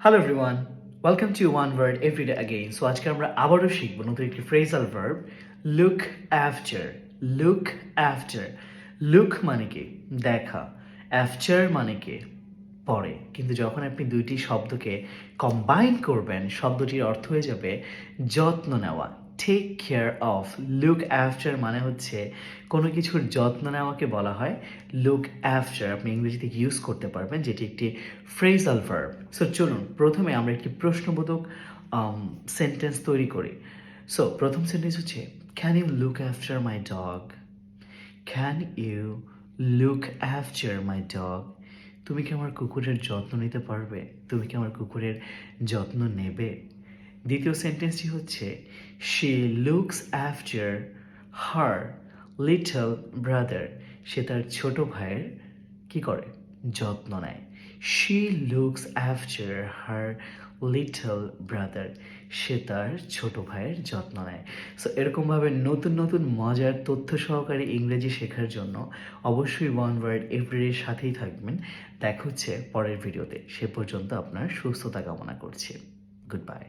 Hello everyone, welcome to one word everyday again. So আজকে আমরা আবারও শিখবো নতুন একটি phrasal verb, look after. Look after, look মানে কি দেখা, আফটার মানে কি পরে। কিন্তু যখন আপনি দুইটি শব্দকে কম্বাইন করবেন, শব্দটির অর্থ হয়ে যাবে যত্ন নেওয়া, take care of. Look after মানে হচ্ছে কোনো কিছুর যত্ন নেওয়াকে বলা হয় লুক আফটার। আপনি ইংরেজিতে ইউজ করতে পারবেন, যেটি একটি ফ্রেজাল ভার্ব। সো চলুন প্রথমে আমরা একটি প্রশ্নবোধক সেন্টেন্স তৈরি করি। সো প্রথম সেন্টেন্স হচ্ছে, can you look after my dog? Can you look after my dog? তুমি কি আমার কুকুরের যত্ন নিতে পারবে? তুমি কি আমার কুকুরের যত্ন নেবে? দ্বিতীয় সেন্টেন্সটি হচ্ছে, she looks after her little brother. সে তার ছোট ভাইয়ের কি করে? যত্ন নেয়। She looks after her little brother. সে তার ছোট ভাইয়ের যত্ন নেয়। সো এরকমভাবে নতুন নতুন মজার তথ্য সহকারে ইংরেজি শেখার জন্য অবশ্যই ওয়ান ওয়ার্ড এভরিডের সাথেই থাকবেন। দেখা হচ্ছে পরের ভিডিওতে। সে পর্যন্ত আপনার সুস্থতা কামনা করছি। Good bye.